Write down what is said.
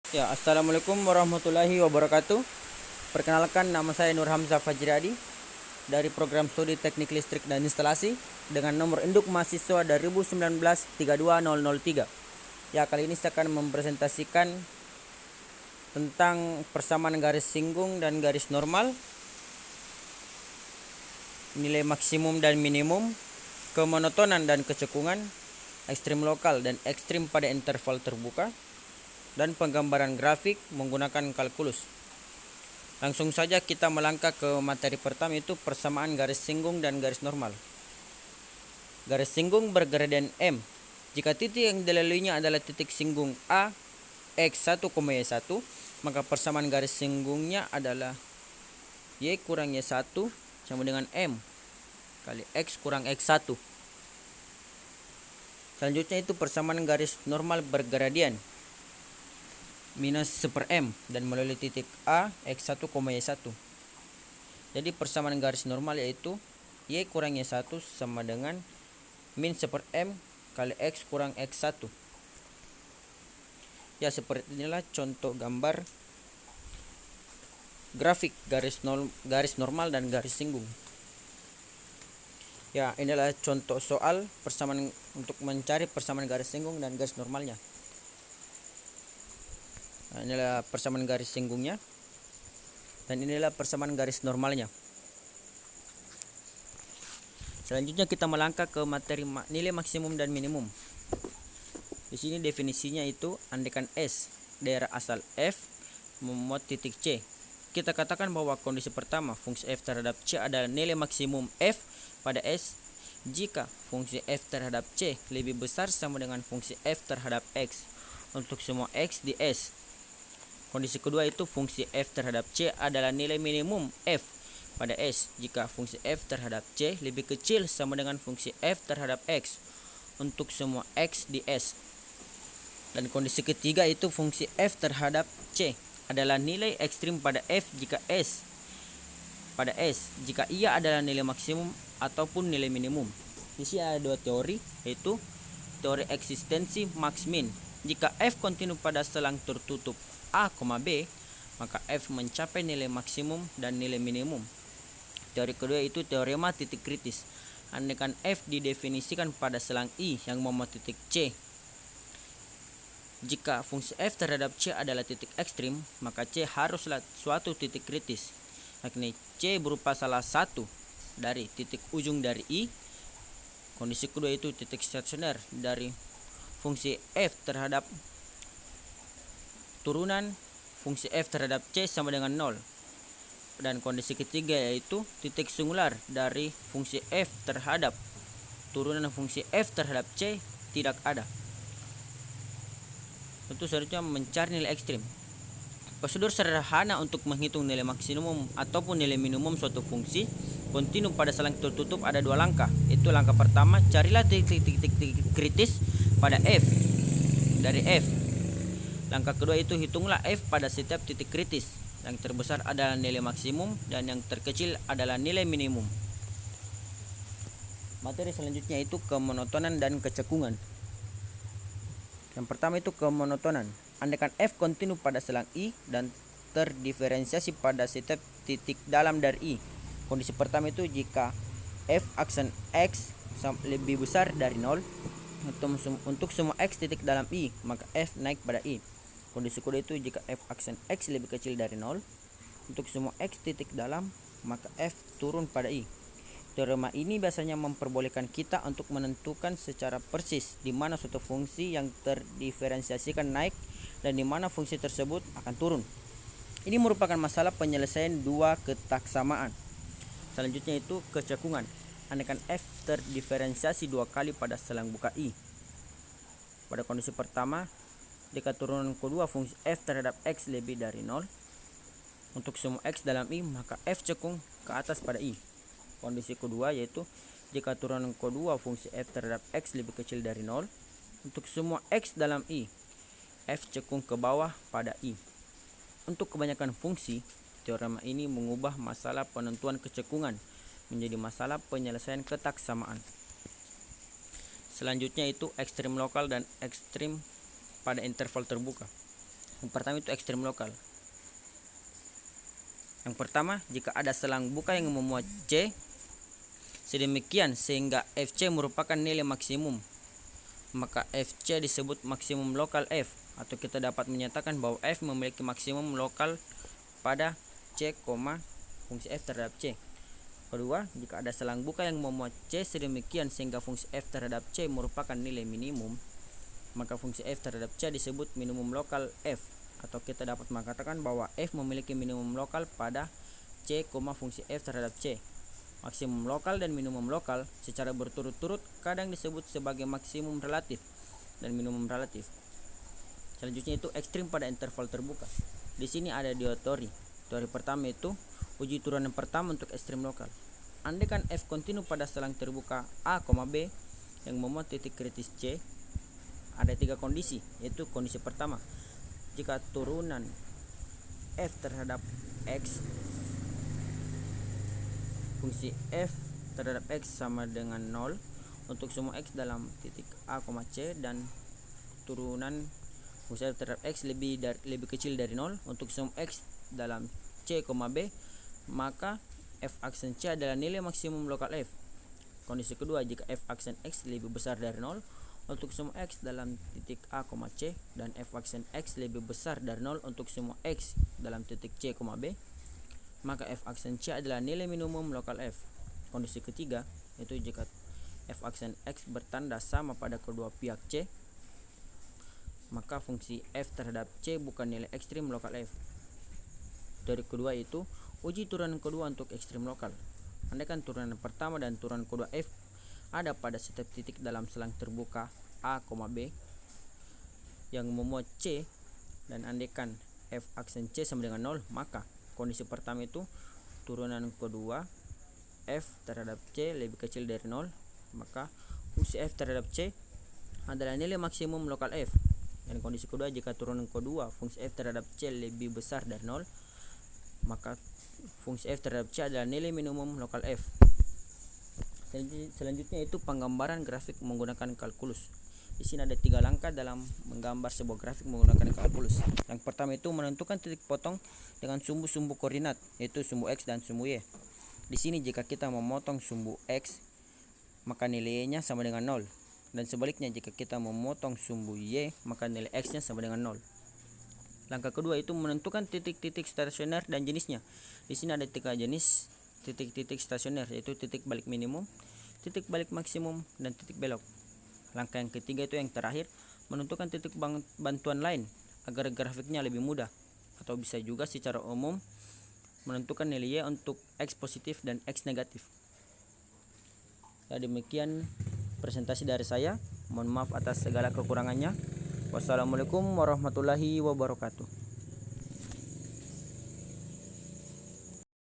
Ya, Assalamualaikum warahmatullahi wabarakatuh. Perkenalkan, nama saya Nur Hamzah Fajriadi dari program studi Teknik Listrik dan Instalasi dengan nomor induk mahasiswa 2019-32003. Ya, kali ini saya akan mempresentasikan tentang persamaan garis singgung dan garis normal, nilai maksimum dan minimum, kemonotonan dan kecekungan, ekstrim lokal dan ekstrim pada interval terbuka, dan penggambaran grafik menggunakan kalkulus. Langsung saja kita melangkah ke materi pertama, itu persamaan garis singgung dan garis normal. Garis singgung bergradien M. Jika titik yang dilaluinya adalah titik singgung A, X1, Y1, maka persamaan garis singgungnya adalah Y kurang Y1 sama dengan M kali X kurang X1. Selanjutnya itu persamaan garis normal bergradien minus 1/M dan melalui titik A, X1, Y1. Jadi persamaan garis normal yaitu Y kurang Y1 sama dengan min 1/M kali X kurang X1. Ya, seperti inilah contoh gambar grafik garis normal dan garis singgung. Ya, inilah contoh soal persamaan untuk mencari persamaan garis singgung dan garis normalnya. Nah, inilah persamaan garis singgungnya dan inilah persamaan garis normalnya. Selanjutnya kita melangkah ke materi nilai maksimum dan minimum. Di sini definisinya itu andaikan S daerah asal F memuat titik C. Kita katakan bahwa kondisi pertama fungsi F terhadap C adalah nilai maksimum F pada S jika fungsi F terhadap C lebih besar sama dengan fungsi F terhadap X untuk semua X di S. Kondisi kedua itu fungsi F terhadap C adalah nilai minimum F pada S jika fungsi F terhadap C lebih kecil sama dengan fungsi F terhadap X untuk semua X di S. Dan kondisi ketiga itu fungsi F terhadap C adalah nilai ekstrim pada F jika S pada S jika ia adalah nilai maksimum ataupun nilai minimum. Di sini ada dua teori, yaitu teori eksistensi max min. Jika F kontinu pada selang tertutup A, B, maka F mencapai nilai maksimum dan nilai minimum. Teori kedua itu teorema titik kritis. Andaikan F didefinisikan pada selang I yang memuat titik C. Jika fungsi F terhadap C adalah titik ekstrim, maka C haruslah suatu titik kritis, yakni C berupa salah satu dari titik ujung dari I. Kondisi kedua itu titik stasioner dari fungsi F terhadap turunan fungsi F terhadap C sama dengan 0. Dan kondisi ketiga yaitu titik singular dari fungsi F terhadap turunan fungsi F terhadap C tidak ada. Tentu seharusnya mencari nilai ekstrim. Prosedur sederhana untuk menghitung nilai maksimum ataupun nilai minimum suatu fungsi kontinu pada selang tertutup ada dua langkah. Itu langkah pertama, carilah titik-titik kritis pada F dari F. Langkah kedua itu hitunglah F pada setiap titik kritis. Yang terbesar adalah nilai maksimum dan yang terkecil adalah nilai minimum. Materi selanjutnya itu kemonotonan dan kecekungan. Yang pertama itu kemonotonan. Andaikan F kontinu pada selang I dan terdiferensiasi pada setiap titik dalam dari I. Kondisi pertama itu jika F aksen X lebih besar dari 0 untuk semua X titik dalam I, maka F naik pada I. Kondisi kedua itu jika F aksen X lebih kecil dari 0 untuk semua X titik dalam, maka F turun pada I. Teorema ini biasanya memperbolehkan kita untuk menentukan secara persis di mana suatu fungsi yang terdiferensiasikan naik dan di mana fungsi tersebut akan turun. Ini merupakan masalah penyelesaian dua ketaksamaan. Selanjutnya itu kecekungan. Andaikan F terdiferensiasi dua kali pada selang buka I. Pada kondisi pertama, jika turunan kedua fungsi F terhadap X lebih dari 0 untuk semua X dalam I, maka F cekung ke atas pada I. Kondisi kedua yaitu jika turunan kedua fungsi F terhadap X lebih kecil dari 0 untuk semua X dalam I, F cekung ke bawah pada I. Untuk kebanyakan fungsi, teorema ini mengubah masalah penentuan kecekungan menjadi masalah penyelesaian ketaksamaan. Selanjutnya itu ekstrim lokal dan ekstrim pada interval terbuka. Yang pertama itu ekstrem lokal. Yang pertama, jika ada selang buka yang memuat C sedemikian sehingga FC merupakan nilai maksimum, maka FC disebut maksimum lokal F, atau kita dapat menyatakan bahwa F memiliki maksimum lokal pada C, fungsi F terhadap C. Kedua, jika ada selang buka yang memuat C sedemikian sehingga fungsi F terhadap C merupakan nilai minimum, maka fungsi F terhadap C disebut minimum lokal F, atau kita dapat mengatakan bahwa F memiliki minimum lokal pada C, fungsi F terhadap C. Maksimum lokal dan minimum lokal secara berturut-turut kadang disebut sebagai maksimum relatif dan minimum relatif. Selanjutnya itu ekstrim pada interval terbuka. Di sini ada dua teori. Teori pertama itu uji turunan pertama untuk ekstrim lokal. Andaikan F kontinu pada selang terbuka A, B yang memuat titik kritis C, ada tiga kondisi, yaitu kondisi pertama, jika turunan F terhadap X, fungsi F terhadap X sama dengan 0 untuk semua X dalam titik A, C, dan turunan fungsi F terhadap X lebih kecil dari 0 untuk semua X dalam C, B, maka F aksen C adalah nilai maksimum lokal F. Kondisi kedua, jika F aksen X lebih besar dari 0 untuk semua X dalam titik A, C, dan F aksen X lebih besar dari 0 untuk semua X dalam titik C, B, maka F aksen C adalah nilai minimum lokal F. Kondisi ketiga, yaitu jika F aksen X bertanda sama pada kedua pihak C, maka fungsi F terhadap C bukan nilai ekstrim lokal F. Dari kedua itu uji turunan kedua untuk ekstrim lokal. Andaikan turunan pertama dan turunan kedua F ada pada setiap titik dalam selang terbuka A, B yang memuat C, dan andaikan F aksen C sama dengan 0, maka kondisi pertama itu turunan kedua F terhadap C lebih kecil dari 0, maka fungsi F terhadap C adalah nilai maksimum lokal F. Dan kondisi kedua, jika turunan kedua fungsi F terhadap C lebih besar dari 0, maka fungsi F terhadap C adalah nilai minimum lokal F. Selanjutnya itu penggambaran grafik menggunakan kalkulus. Di sini ada 3 langkah dalam menggambar sebuah grafik menggunakan kalkulus. Yang pertama itu menentukan titik potong dengan sumbu-sumbu koordinat, yaitu sumbu X dan sumbu Y. Di sini jika kita memotong sumbu X, maka nilainya sama dengan 0. Dan sebaliknya jika kita memotong sumbu Y, maka nilai X-nya sama dengan 0. Langkah kedua itu menentukan titik-titik stasioner dan jenisnya. Di sini ada 3 jenis titik-titik stasioner, yaitu titik balik minimum, titik balik maksimum, dan titik belok. Langkah yang ketiga itu yang terakhir, menentukan titik bantuan lain agar grafiknya lebih mudah, atau bisa juga secara umum menentukan nilai Y untuk X positif dan X negatif. Ya, demikian presentasi dari saya. Mohon maaf atas segala kekurangannya. Wassalamualaikum warahmatullahi wabarakatuh.